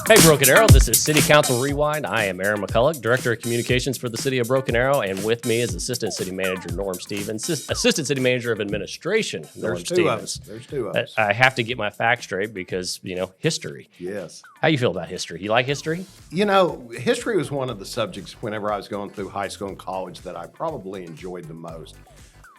Hey, Broken Arrow, this is City Council Rewind. I am Aaron McCulloch, Director of Communications for the City of Broken Arrow, and with me is Assistant City Manager Norm Stevens, Assistant City Manager of Administration Norm Stevens. There's two of us. I have to get my facts straight because, history. Yes. How you feel about history? You like history? History was one of the subjects whenever I was going through high school and college that I probably enjoyed the most.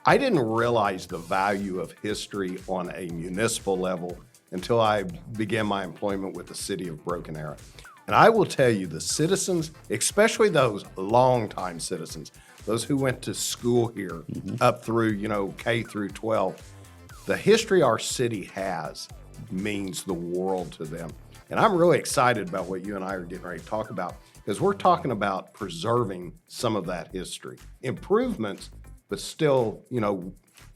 I didn't realize the value of history on a municipal level until I began my employment with the City of Broken Arrow. And I will tell you, the citizens, especially those longtime citizens, those who went to school here up through, K through 12, the history our city has means the world to them. And I'm really excited about what you and I are getting ready to talk about, because we're talking about preserving some of that history. Improvements, but still,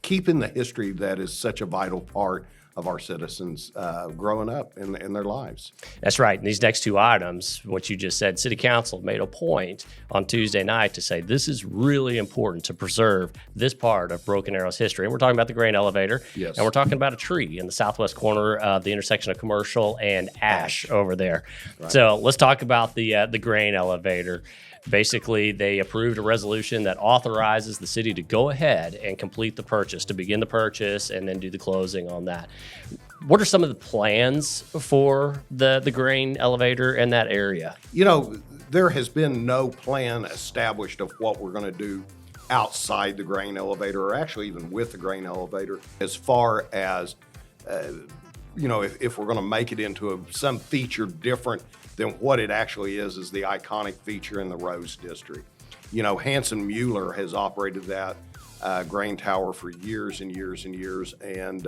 keeping the history that is such a vital part of our citizens growing up in their lives. That's right. And these next two items, what you just said, City Council made a point on Tuesday night to say this is really important to preserve this part of Broken Arrow's history. And we're talking about the grain elevator. Yes. And we're talking about a tree in the southwest corner of the intersection of Commercial and Ash over there. Right. So let's talk about the grain elevator. Basically, they approved a resolution that authorizes the city to go ahead and complete the purchase, to begin the purchase, and then do the closing on that. What are some of the plans for the grain elevator in that area? There has been no plan established of what we're going to do outside the grain elevator, or actually even with the grain elevator, as far as, if we're going to make it into some feature different than what it actually is the iconic feature in the Rose District. Hanson Mueller has operated that grain tower for years and years and years, and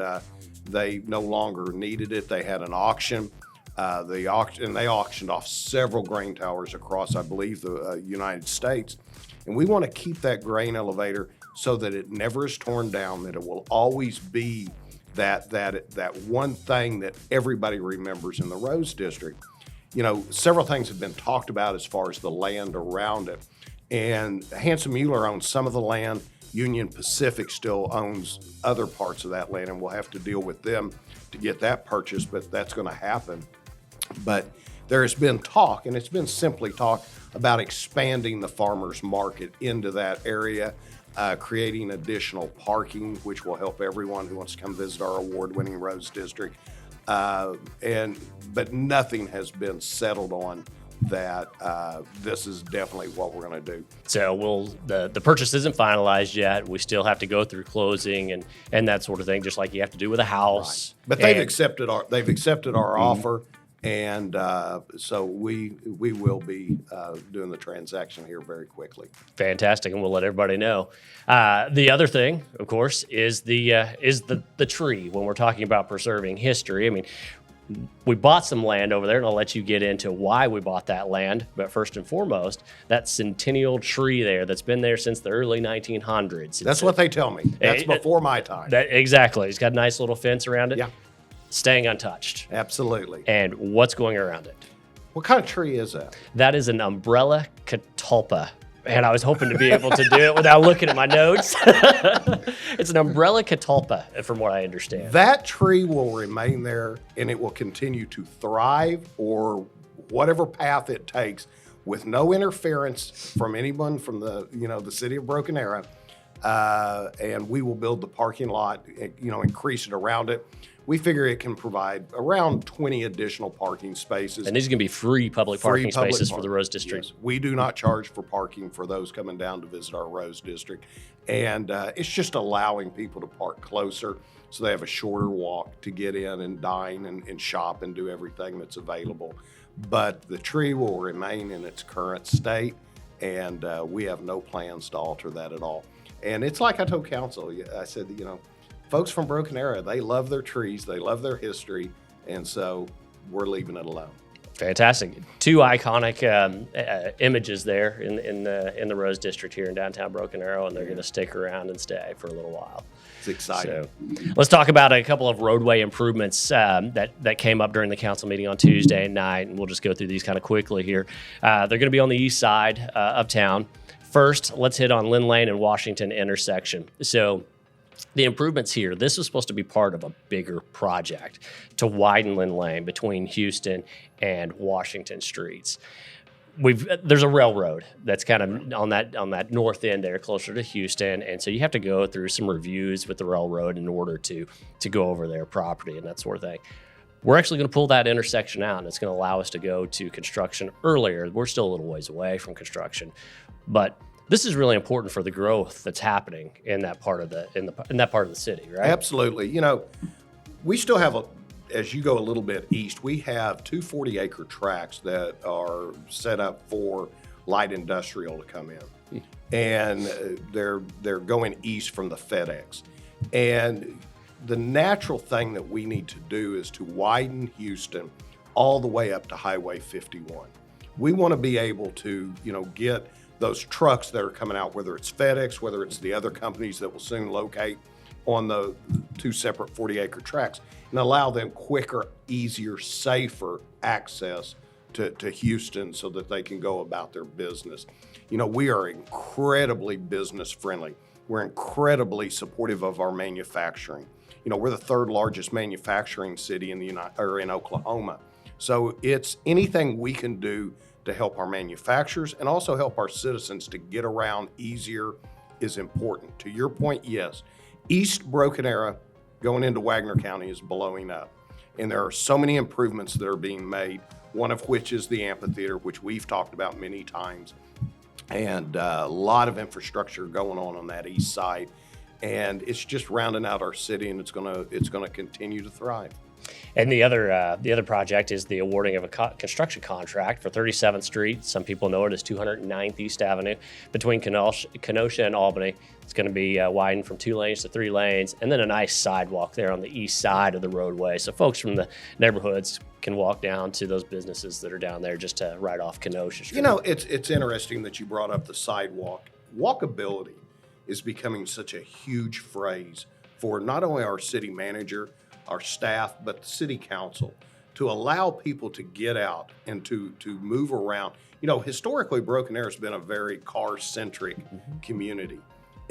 they no longer needed it. They had an auction. They auctioned off several grain towers across, I believe, the United States. And we want to keep that grain elevator so that it never is torn down, that it will always be that one thing that everybody remembers in the Rose District. Several things have been talked about as far as the land around it. And Hanson Mueller owns some of the land. Union Pacific still owns other parts of that land, and we'll have to deal with them to get that purchased, but that's going to happen. But there has been talk, and it's been simply talk, about expanding the farmers market into that area, creating additional parking, which will help everyone who wants to come visit our award-winning Rose District. But nothing has been settled on that. This is definitely what we're going to do. So the purchase isn't finalized yet. We still have to go through closing and that sort of thing, just like you have to do with a house. Right. But they've accepted our offer, and so we will be doing the transaction here very quickly. Fantastic, and we'll let everybody know. The other thing, of course, is the tree. When we're talking about preserving history, I mean, we bought some land over there, and I'll let you get into why we bought that land. But first and foremost, that centennial tree there that's been there since the early 1900s. That's what they tell me. That's before my time. Exactly. It's got a nice little fence around it. Yeah. Staying untouched. Absolutely. And what's going around it? What kind of tree is that? That is an umbrella catalpa. And I was hoping to be able to do it without looking at my notes. It's an umbrella catalpa, from what I understand. That tree will remain there, and it will continue to thrive, or whatever path it takes, with no interference from anyone from the city of Broken Arrow. And we will build the parking lot, increase it around it. We figure it can provide around 20 additional parking spaces. And these are going to be free public parking spaces for the Rose District. Yes. We do not charge for parking for those coming down to visit our Rose District. And it's just allowing people to park closer so they have a shorter walk to get in and dine and shop and do everything that's available. But the tree will remain in its current state, and we have no plans to alter that at all. And it's like I told council, I said, folks from Broken Arrow, they love their trees, they love their history, and so we're leaving it alone. Fantastic. Two iconic images there in the Rose District here in downtown Broken Arrow, and they're going to stick around and stay for a little while. It's exciting. So, let's talk about a couple of roadway improvements that came up during the council meeting on Tuesday night, and we'll just go through these kind of quickly here. They're going to be on the east side of town. First, let's hit on Lin Lane and Washington intersection. So the improvements here, this is supposed to be part of a bigger project to widen Lin Lane between Houston and Washington streets. There's a railroad that's kind of on that north end there, closer to Houston, and so you have to go through some reviews with the railroad in order to go over their property and that sort of thing. We're actually going to pull that intersection out, and it's going to allow us to go to construction earlier. We're still a little ways away from construction, but this is really important for the growth that's happening in that part of the city, right? Absolutely. You know, we still have as you go a little bit east, we have 2 40-acre tracts that are set up for light industrial to come in, and they're going east from the FedEx. And the natural thing that we need to do is to widen Houston all the way up to Highway 51. We want to be able to, get those trucks that are coming out, whether it's FedEx, whether it's the other companies that will soon locate on the 2 separate 40-acre tracts, and allow them quicker, easier, safer access to Houston so that they can go about their business. We are incredibly business friendly. We're incredibly supportive of our manufacturing. We're the 3rd largest manufacturing city in in Oklahoma. So it's anything we can do to help our manufacturers and also help our citizens to get around easier is important. To your point, yes, East Broken Arrow going into Wagner County is blowing up. And there are so many improvements that are being made, one of which is the amphitheater, which we've talked about many times. And a lot of infrastructure going on that east side. And it's just rounding out our city, and it's gonna continue to thrive. And the other project is the awarding of a construction contract for 37th Street. Some people know it as 209th East Avenue between Kenosha and Albany. It's going to be widened from 2 lanes to 3 lanes, and then a nice sidewalk there on the east side of the roadway, so folks from the neighborhoods can walk down to those businesses that are down there just to right off Kenosha Street. It's interesting that you brought up the sidewalk. Walkability is becoming such a huge phrase for not only our city manager, our staff, but the city council, to allow people to get out and to move around. Historically, Broken Arrow has been a very car-centric community.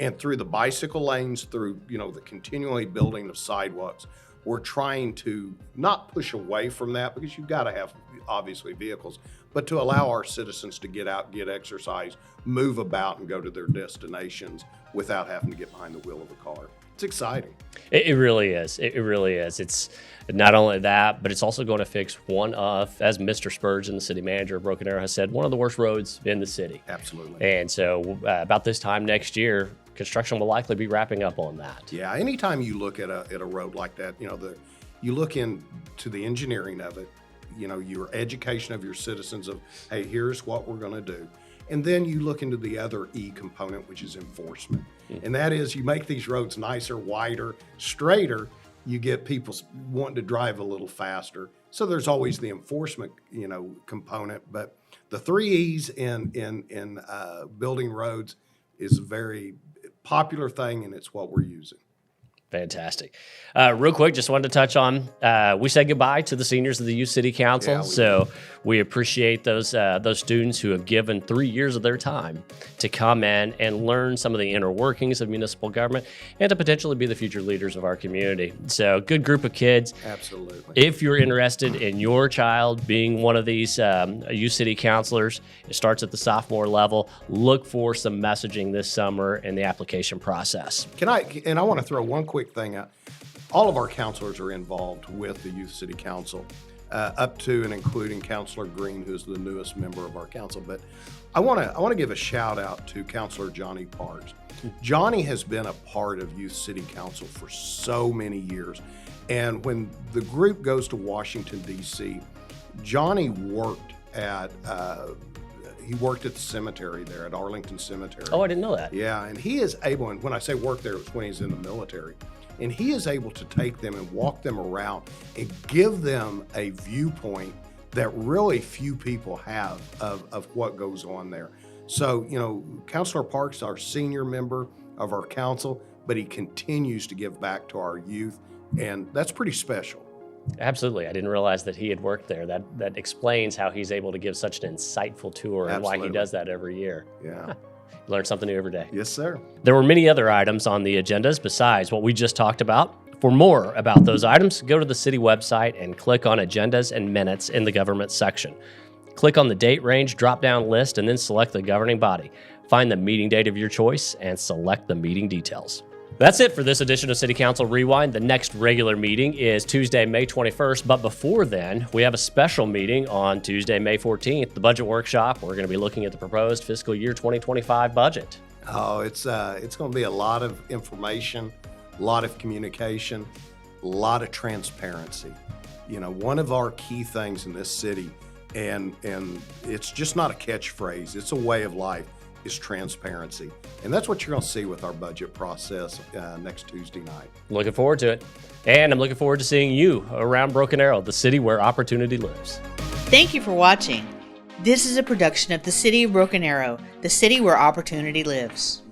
And through the bicycle lanes, through, the continually building of sidewalks, we're trying to not push away from that, because you've got to have, obviously, vehicles, but to allow our citizens to get out, get exercise, move about, and go to their destinations without having to get behind the wheel of a car. It's exciting. It really is. It really is. It's not only that, but it's also going to fix one of, as Mr. Spurgeon, the city manager of Broken Arrow, has said, one of the worst roads in the city. Absolutely. And so about this time next year, construction will likely be wrapping up on that. Yeah. Anytime you look at a road like that, you look into the engineering of it, your education of your citizens of, hey, here's what we're going to do. And then you look into the other E component, which is enforcement. And that is, you make these roads nicer, wider, straighter, you get people wanting to drive a little faster. So there's always the enforcement, component. But the 3 E's in building roads is a very popular thing, and it's what we're using. Fantastic. Real quick, just wanted to touch on, we said goodbye to the seniors of the Youth City Council. Yeah, so we appreciate those students who have given 3 years of their time to come in and learn some of the inner workings of municipal government and to potentially be the future leaders of our community. So good group of kids. Absolutely. If you're interested in your child being one of these Youth City counselors, it starts at the sophomore level. Look for some messaging this summer in the application process. I want to throw one quick thing out. All of our counselors are involved with the Youth City Council, up to and including Counselor Green, who's the newest member of our council. But I want to give a shout out to Counselor Johnny Parks. Johnny has been a part of Youth City Council for so many years. And when the group goes to Washington, D.C., Johnny worked at the cemetery there, at Arlington Cemetery. Oh, I didn't know that. Yeah, and he is able, and when I say work there, it was when he's in the military, and he is able to take them and walk them around and give them a viewpoint that really few people have of what goes on there. So, Councilor Parks, our senior member of our council, but he continues to give back to our youth, and that's pretty special. Absolutely. I didn't realize that he had worked there. That explains how he's able to give such an insightful tour and why he does that every year. Yeah. Learn something new every day. Yes, sir. There were many other items on the agendas besides what we just talked about. For more about those items, go to the city website and click on Agendas and Minutes in the Government section. Click on the date range drop-down list and then select the governing body. Find the meeting date of your choice and select the meeting details. That's it for this edition of City Council Rewind. The next regular meeting is Tuesday, May 21st, but before then, we have a special meeting on Tuesday, May 14th, the budget workshop. We're going to be looking at the proposed fiscal year 2025 budget. Oh, it's going to be a lot of information, a lot of communication, a lot of transparency. You know, one of our key things in this city, and it's just not a catchphrase, it's a way of life, is transparency. And that's what you're going to see with our budget process next Tuesday night. Looking forward to it. And I'm looking forward to seeing you around Broken Arrow, the city where opportunity lives. Thank you for watching. This is a production of the City of Broken Arrow, the city where opportunity lives.